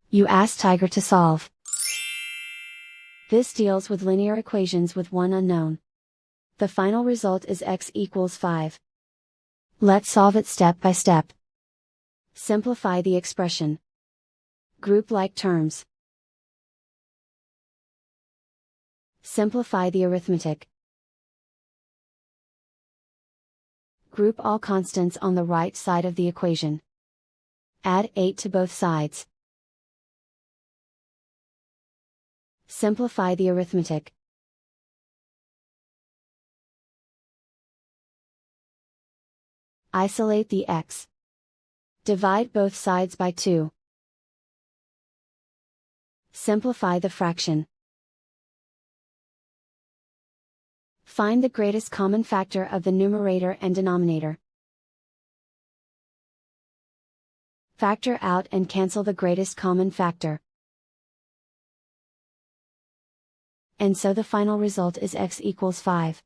You ask Tiger to solve. This deals with linear equations with one unknown. The final result is x equals 5. Let's solve it step by step. Simplify the expression. Group like terms. Simplify the arithmetic. Group all constants on the right side of the equation. Add 8 to both sides. Simplify the arithmetic. Isolate the x. Divide both sides by 2. Simplify the fraction. Find the greatest common factor of the numerator and denominator. Factor out and cancel the greatest common factor. And so the final result is x equals 5.